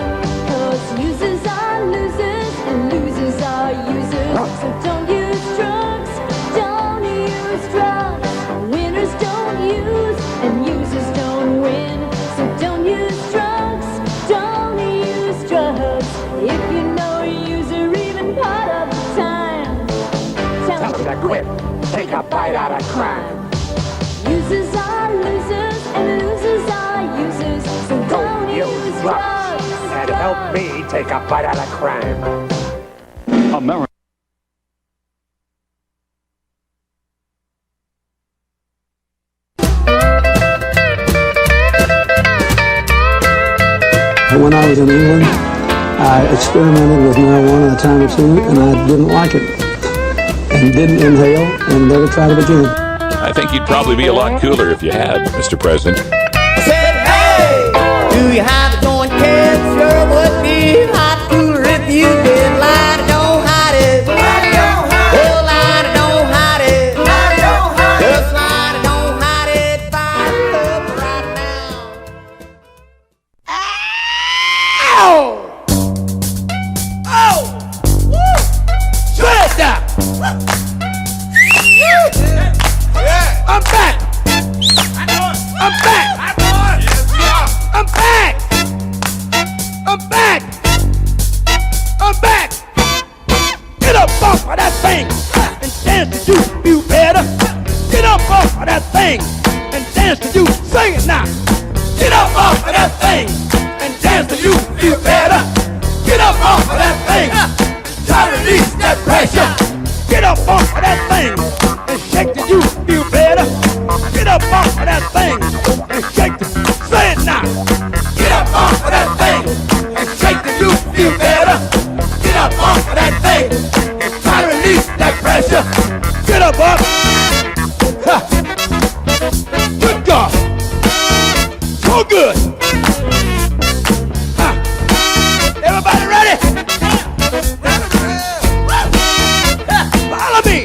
'Cause users are losers and losers are users. So don't use drugs. Don't use drugs. Winners don't use and users don't win. So don't use drugs. Don't use drugs. If you know a user even part of the time, tell them to quit. Take a bite out of crime. Users are losers and losers are users. So don't use drugs. And help me take a bite out of crime. America. When I was in England, I experimented with marijuana a time or two, and I didn't like it, and didn't inhale, and never tried it again. I think you'd probably be a lot cooler if you had, Mr. President. I said, hey, do you have a joint, kid? Sure would be a lot cooler if you did. Lie to don't hide it. Lie to don't hide it. Oh, lie to don't hide it. Lie to don't hide it. Just lie to don't hide it. Fire it up right now. Ow! Oh! Woo! Stretch out! Yeah! I'm back! I'm back! I'm back! I'm back! I'm back! Get up off of that thing and dance to you better. Get up off of that thing and dance to you. Sing it now. Get up off of that thing and dance to you better. Get up off of that thing. Try to release that pressure. Get up off of that thing and shake till you feel better. Get up off of that thing and shake till. Say it now. Get up off of that thing and shake till you feel better. Get up off of that thing and try to release that pressure. Get up, up. Ha. Good God. So good. Ha. Everybody ready? Follow me.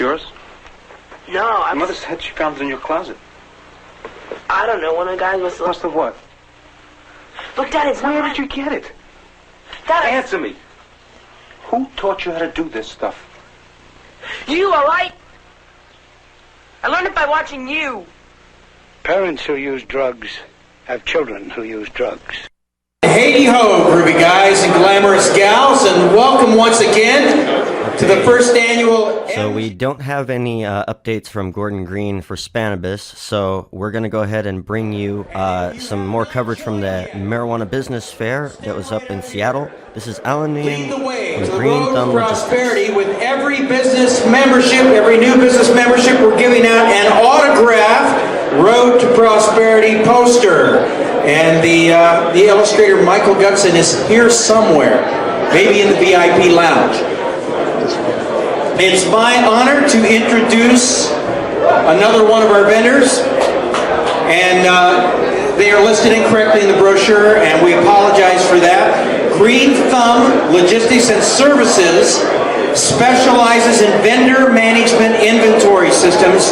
yours? No, Your mother said she found it in your closet. I don't know. One of the guys must have what? Look, Dad, it's Where did you get it? Dad, Answer me. Who taught you how to do this stuff? You, all right? I learned it by watching you. Parents who use drugs have children who use drugs. Hey ho, groovy guys and glamorous gals, and welcome once again to the first annual... So we don't have any updates from Gordon Green for Spanibus, so we're going to go ahead and bring you some more coverage from the Marijuana Business Fair that was up in Seattle. This is Alan Nean from Green Thumb Logistics. Prosperity with every business membership, every new business membership, we're giving out an autographed Road to Prosperity poster. And the illustrator Michael Gutson is here somewhere, maybe in the VIP lounge. It's my honor to introduce another one of our vendors, and they are listed incorrectly in the brochure, and we apologize for that. Green Thumb Logistics and Services specializes in vendor management inventory systems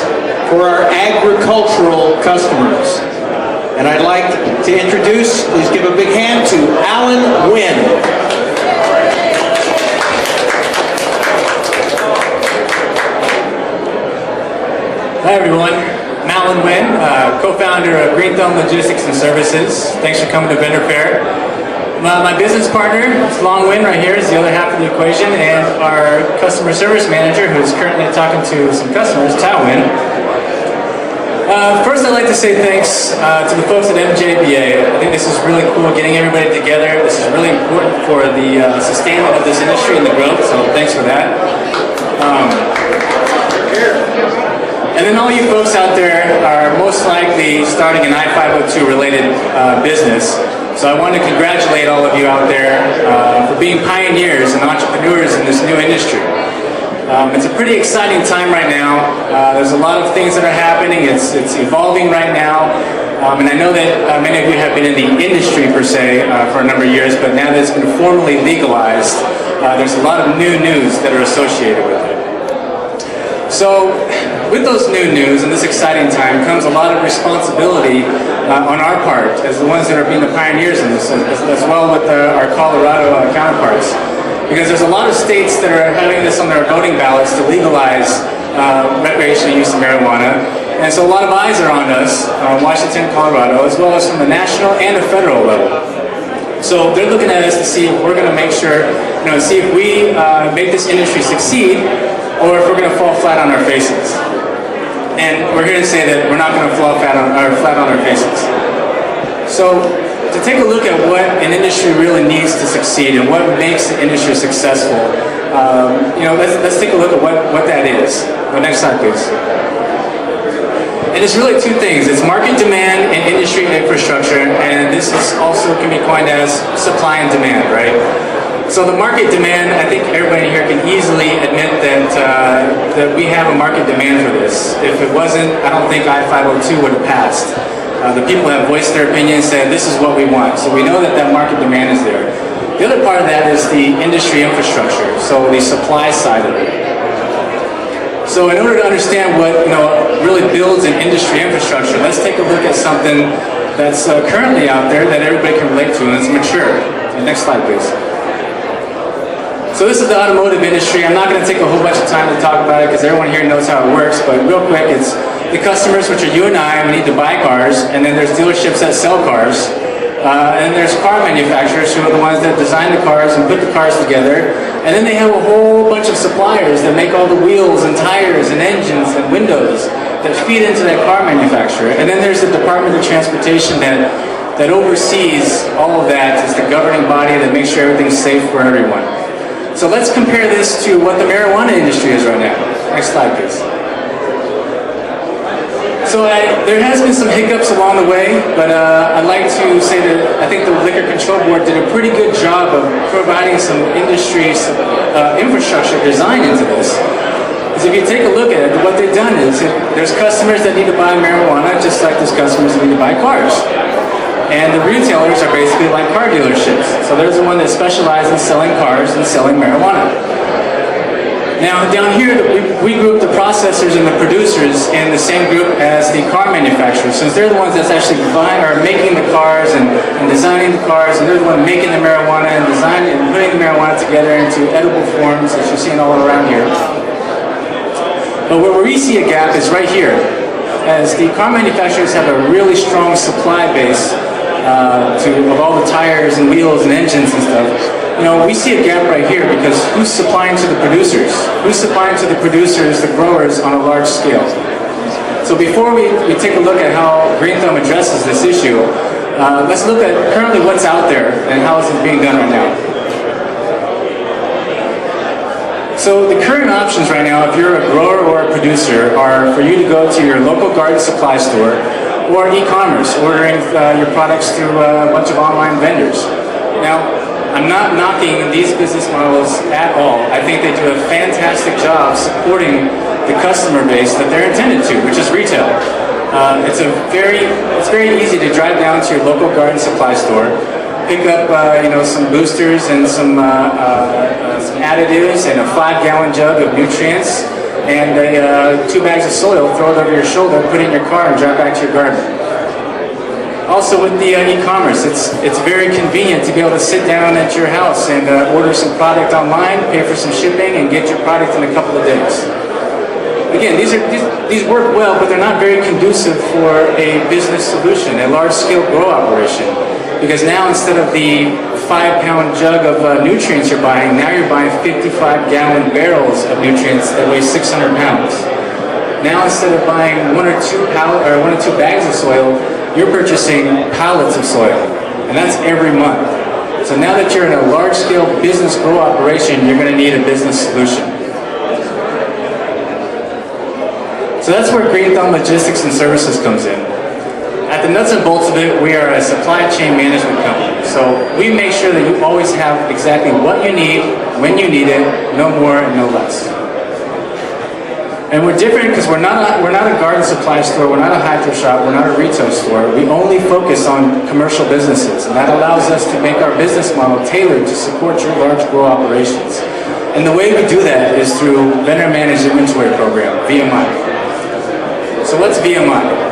for our agricultural customers. And I'd like to introduce, please give a big hand to Alan Wynn. Hi everyone, I'm Alan Wynn, co-founder of Green Thumb Logistics and Services. Thanks for coming to Vendor Fair. My business partner, Long Wynn, right here, is the other half of the equation, and our customer service manager, who's currently talking to some customers, Tao Wynn. First, I'd like to say thanks to the folks at MJBA. I think this is really cool, getting everybody together. This is really important for the sustainment of this industry and the growth, so thanks for that. And then all you folks out there are most likely starting an I-502 related business. So I want to congratulate all of you out there for being pioneers and entrepreneurs in this new industry. It's a pretty exciting time right now. There's a lot of things that are happening. It's evolving right now. And I know that many of you have been in the industry per se for a number of years, but now that it's been formally legalized, there's a lot of new news that are associated with it. So with those new news and this exciting time comes a lot of responsibility on our part as the ones that are being the pioneers in this, as well with our Colorado counterparts. Because there's a lot of states that are having this on their voting ballots to legalize recreational use of marijuana. And so a lot of eyes are on us, Washington, Colorado, as well as from the national and the federal level. So they're looking at us to see if we're going to make sure, see if we make this industry succeed, or if we're going to fall flat on our faces. And we're here to say that we're not going to fall flat on our faces. So to take a look at what an industry really needs to succeed and what makes the industry successful, let's take a look at what that is. The next slide, please. And it's really two things. It's market demand and industry infrastructure, and this is also can be coined as supply and demand, right? So the market demand, I think everybody here can easily admit that we have a market demand for this. If it wasn't, I don't think I-502 would have passed. The people have voiced their opinion and said, this is what we want. So we know that market demand is there. The other part of that is the industry infrastructure, so the supply side of it. So in order to understand what really builds an industry infrastructure, let's take a look at something that's currently out there that everybody can relate to, and it's mature. Next slide, please. So this is the automotive industry. I'm not going to take a whole bunch of time to talk about it because everyone here knows how it works, but real quick, it's the customers, which are you and I, we need to buy cars, and then there's dealerships that sell cars, and there's car manufacturers who are the ones that design the cars and put the cars together, and then they have a whole bunch of suppliers that make all the wheels and tires and engines and windows that feed into that car manufacturer. And then there's the Department of Transportation that oversees all of that, is the governing body that makes sure everything's safe for everyone. So let's compare this to what the marijuana industry is right now. Next slide, please. So there has been some hiccups along the way, but I'd like to say that I think the Liquor Control Board did a pretty good job of providing some industry infrastructure design into this. Because if you take a look at it, what they've done is there's customers that need to buy marijuana just like there's customers that need to buy cars. And the retailers are basically like car dealerships. So there's the one that specializes in selling cars and selling marijuana. Now, down here, we group the processors and the producers in the same group as the car manufacturers, since they're the ones that's actually making the cars and designing the cars, and they're the one making the marijuana and designing and putting the marijuana together into edible forms that you're seeing all around here. But where we see a gap is right here, as the car manufacturers have a really strong supply base of all the tires and wheels and engines and stuff. You know, we see a gap right here because who's supplying to the producers? Who's supplying to the producers, the growers, on a large scale? So before we take a look at how Green Thumb addresses this issue, let's look at currently what's out there and how is it being done right now. So the current options right now, if you're a grower or a producer, are for you to go to your local garden supply store or e-commerce, ordering your products through a bunch of online vendors. Now, I'm not knocking these business models at all. I think they do a fantastic job supporting the customer base that they're intended to, which is retail. It's very easy to drive down to your local garden supply store, pick up some boosters and some additives and a 5-gallon jug of nutrients and 2 bags of soil, throw it over your shoulder, put it in your car, and drive back to your garden. Also with the e-commerce, it's very convenient to be able to sit down at your house and order some product online, pay for some shipping, and get your product in a couple of days. Again, these work well, but they're not very conducive for a business solution, a large-scale grow operation. Because now instead of the 5-pound jug of nutrients you're buying, now you're buying 55-gallon barrels of nutrients that weigh 600 pounds. Now instead of buying one or two bags of soil, you're purchasing pallets of soil, and that's every month. So now that you're in a large-scale business grow operation, you're going to need a business solution. So that's where Green Thumb Logistics and Services comes in. At the nuts and bolts of it, we are a supply chain management company. So we make sure that you always have exactly what you need, when you need it, no more and no less. And we're different because we're not a garden supply store, we're not a hydro shop, we're not a retail store. We only focus on commercial businesses, and that allows us to make our business model tailored to support your large grow operations. And the way we do that is through Vendor Managed Inventory Program, VMI. So what's VMI?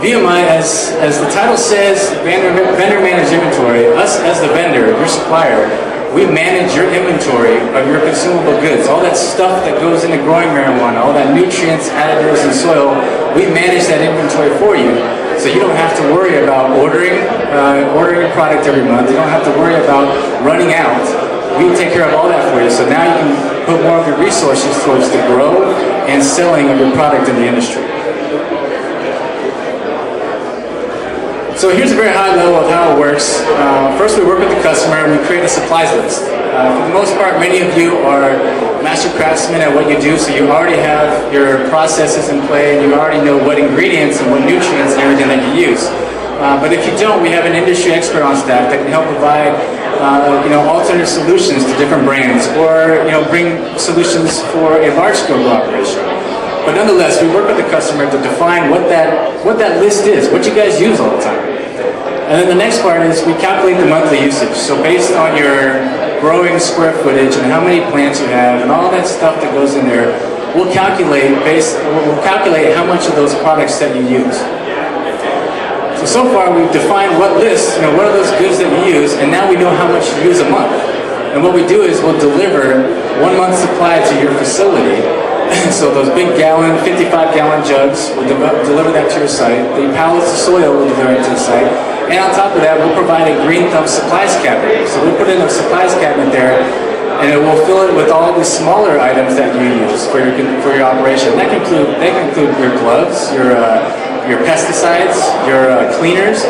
VMI, as the title says, Vendor Managed Inventory, us as the vendor, your supplier, we manage your inventory of your consumable goods. All that stuff that goes into growing marijuana, all that nutrients, additives, and soil, we manage that inventory for you. So you don't have to worry about ordering a product every month. You don't have to worry about running out. We take care of all that for you. So now you can put more of your resources towards the grow and selling of your product in the industry. So here's a very high level of how it works. First, we work with the customer and we create a supplies list. For the most part, many of you are master craftsmen at what you do, so you already have your processes in play and you already know what ingredients and what nutrients and everything that you use. But if you don't, we have an industry expert on staff that can help provide alternate solutions to different brands, or bring solutions for a large-scale operation. But nonetheless, we work with the customer to define what that list is, what you guys use all the time. And then the next part is we calculate the monthly usage. So based on your growing square footage and how many plants you have and all that stuff that goes in there, we'll calculate how much of those products that you use. So far we've defined what list, what are those goods that you use, and now we know how much you use a month. And what we do is we'll deliver 1 month's supply to your facility. So those big 55-gallon jugs, we'll deliver that to your site. The pallets of soil will deliver it to the site. And on top of that, we'll provide a Green Thumb supplies cabinet. So we'll put in a supplies cabinet there, and it will fill it with all the smaller items that you use for your operation. They can include your gloves, your pesticides, your cleaners.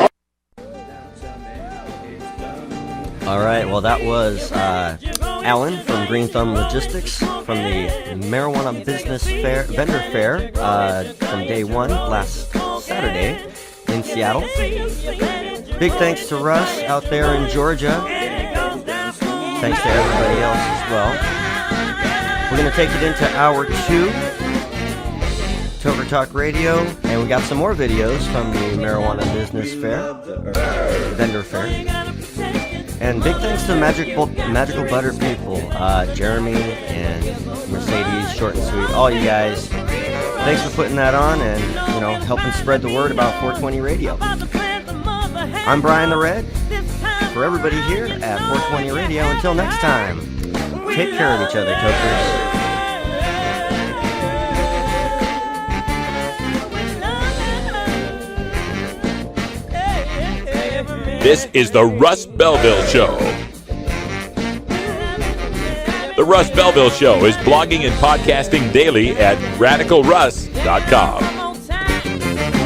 All right, well that was Alan from Green Thumb Logistics from the Marijuana Business Fair, Vendor Fair from day one last Saturday in Seattle. Big thanks to Russ out there in Georgia. Thanks to everybody else as well. We're going to take it into hour 2, Toker Talk Radio, and we got some more videos from the Marijuana Business Fair, or Vendor Fair. And big thanks to the Magical Butter people, Jeremy and Mercedes short and sweet. All you guys, thanks for putting that on and, you know, helping spread the word about 420 Radio. I'm Brian the Red. For everybody here at 420 Radio, until next time, take care of each other, tokers. This is the Russ Belville Show. The Russ Belville Show is blogging and podcasting daily at radicalruss.com.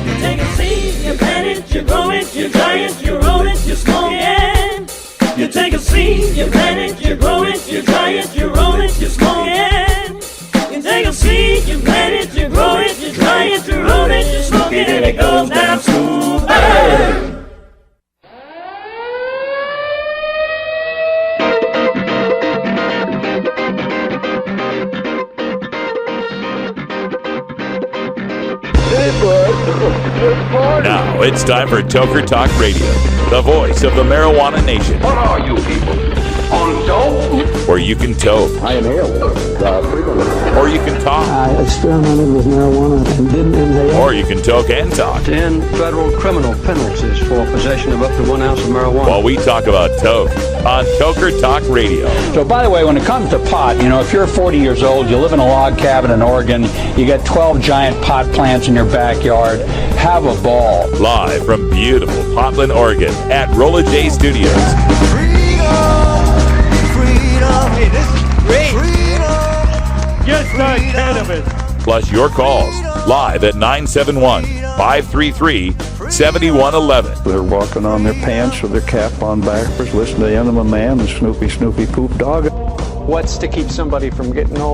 You take a seed, you plant it, you grow it, you dry it, you roll it, you smoke it. You take a seed, you plant it, you grow it, you dry it, you roll it, you smoke it. You take a seed, you plant it, you grow it, you dry it, you roll it, you smoke it, and it goes down smooth. Now it's time for Toker Talk Radio, the voice of the marijuana nation. What are you people? On dope? Where you can toke. I inhaled frequently. Or you can talk. I experimented with marijuana and didn't inhale. Or you can toke and talk. 10 federal criminal penalties for possession of up to 1 ounce of marijuana. While we talk about toke on Toker Talk Radio. So, by the way, when it comes to pot, you know, if you're 40 years old, you live in a log cabin in Oregon, you got 12 giant pot plants in your backyard, have a ball. Live from beautiful Portland, Oregon at Rolla J Studios. Hey, this is great. Just not cannabis. Plus your calls live at 971-533-7111. They're walking on their pants with their cap on backwards, listening to Enema Man and Snoopy Poop Dog. What's to keep somebody from getting old?